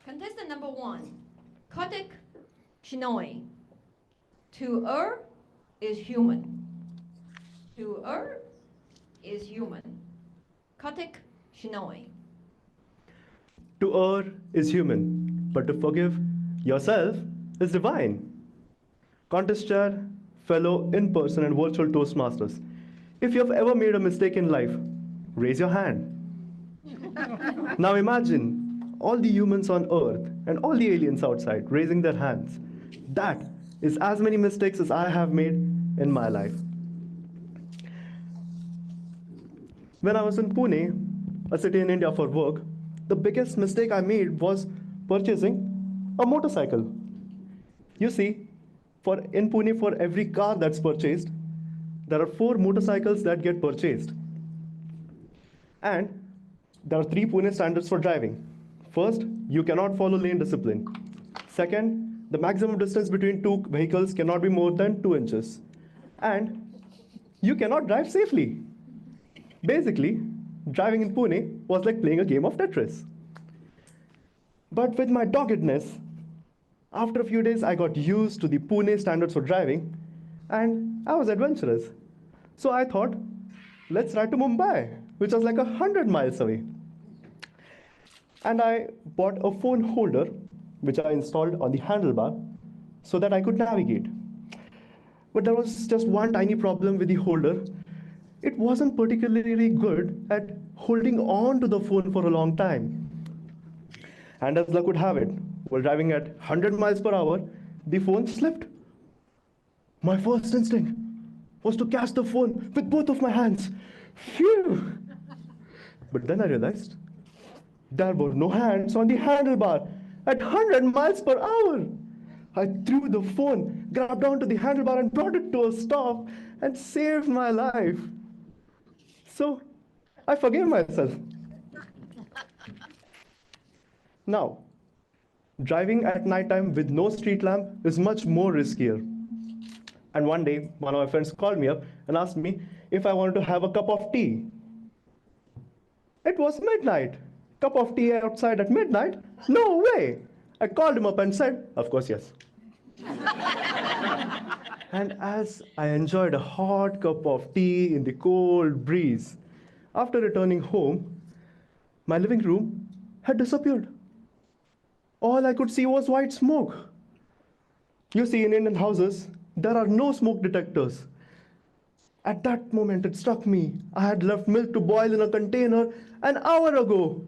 Contestant number 1, Kartik, Shenoy. To err is human. To err is human. Kartik, Shenoy. To err is human, but to forgive yourself is divine. Contest chair, fellow in person and virtual Toastmasters. If you have ever made a mistake in life, raise your hand. Now imagine all the humans on earth and all the aliens outside raising their hands. That is as many mistakes as I have made in my life. When I was in Pune, a city in India for work, the biggest mistake I made was purchasing a motorcycle. You see, in Pune, for every car that's purchased, there are 4 motorcycles that get purchased. And there are 3 Pune standards for driving. First, you cannot follow lane discipline. Second, the maximum distance between 2 vehicles cannot be more than 2 inches. And you cannot drive safely. Basically, driving in Pune was like playing a game of Tetris. But with my doggedness, after a few days, I got used to the Pune standards for driving, and I was adventurous. So I thought, let's ride to Mumbai, which was like 100 miles away. And I bought a phone holder, which I installed on the handlebar, so that I could navigate. But there was just one tiny problem with the holder. It wasn't particularly good at holding on to the phone for a long time. And as luck would have it, while driving at 100 miles per hour, the phone slipped. My first instinct was to catch the phone with both of my hands. Phew! But then I realized there were no hands on the handlebar at 100 miles per hour. I threw the phone, grabbed onto the handlebar and brought it to a stop and saved my life. So I forgave myself. Now, driving at night time with no street lamp is much more riskier. And one day, one of my friends called me up and asked me if I wanted to have a cup of tea. It was midnight. Cup of tea outside at midnight? No way! I called him up and said, of course, yes. And as I enjoyed a hot cup of tea in the cold breeze, after returning home, my living room had disappeared. All I could see was white smoke. You see, in Indian houses, there are no smoke detectors. At that moment, it struck me. I had left milk to boil in a container an hour ago.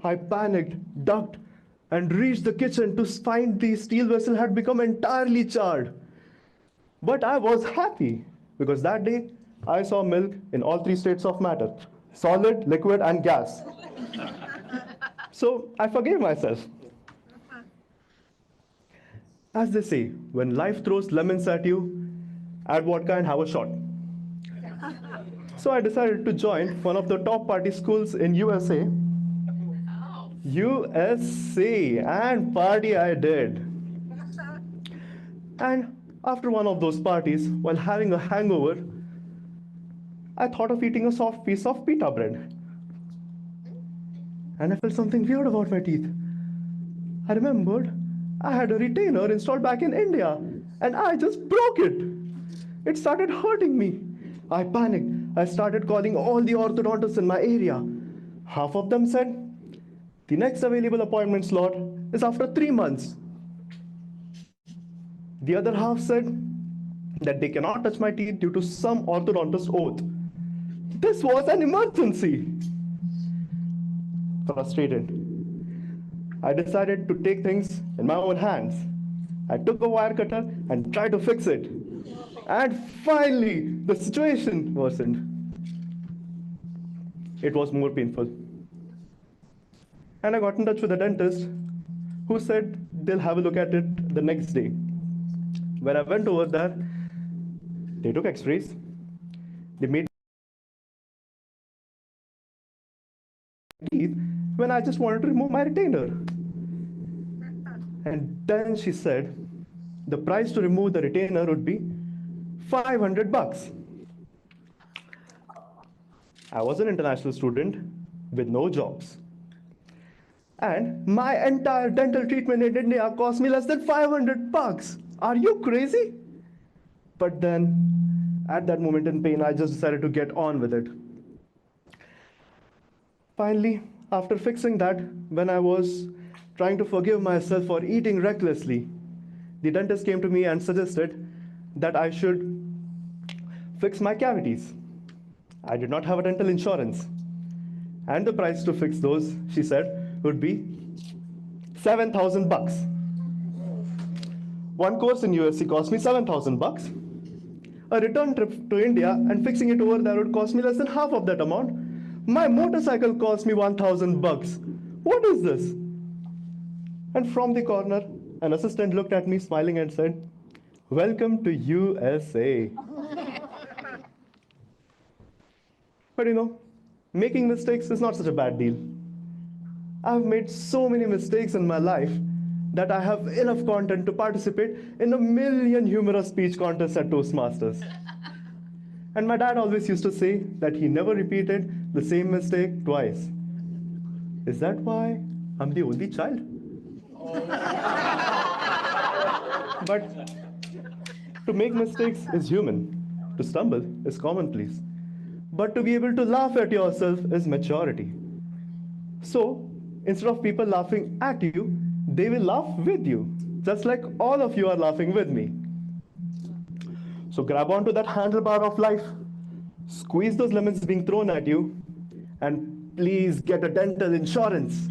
I panicked, ducked, and reached the kitchen to find the steel vessel had become entirely charred. But I was happy because that day I saw milk in all 3 states of matter: solid, liquid, and gas. So I forgave myself. As they say, when life throws lemons at you, add vodka and have a shot. So I decided to join one of the top party schools in USA. USA, and party I did. And after one of those parties, while having a hangover, I thought of eating a soft piece of pita bread. And I felt something weird about my teeth. I remembered I had a retainer installed back in India, and I just broke it. It started hurting me. I panicked. I started calling all the orthodontists in my area. Half of them said, the next available appointment slot is after 3 months. The other half said that they cannot touch my teeth due to some orthodontist oath. This was an emergency. Frustrated, I decided to take things in my own hands. I took a wire cutter and tried to fix it. And finally, the situation worsened. It was more painful. And I got in touch with a dentist who said they'll have a look at it the next day. When I went over there, they took x-rays. They made teeth when I just wanted to remove my retainer. And then she said the price to remove the retainer would be $500. I was an international student with no jobs. And my entire dental treatment in India cost me less than 500 bucks. Are you crazy? But then, at that moment in pain, I just decided to get on with it. Finally, after fixing that, when I was trying to forgive myself for eating recklessly, the dentist came to me and suggested that I should fix my cavities. I did not have a dental insurance, and the price to fix those, she said, would be 7,000 bucks. One course in USC cost me 7,000 bucks. A return trip to India and fixing it over there would cost me less than half of that amount. My motorcycle cost me 1,000 bucks. What is this? And from the corner, an assistant looked at me smiling and said, "Welcome to USA." But making mistakes is not such a bad deal. I've made so many mistakes in my life that I have enough content to participate in a million humorous speech contests at Toastmasters. And my dad always used to say that he never repeated the same mistake twice. Is that why I'm the only child? But to make mistakes is human. To stumble is commonplace. But to be able to laugh at yourself is maturity. So, instead of people laughing at you, they will laugh with you, just like all of you are laughing with me. So grab onto that handlebar of life, squeeze those lemons being thrown at you, and please get a dental insurance.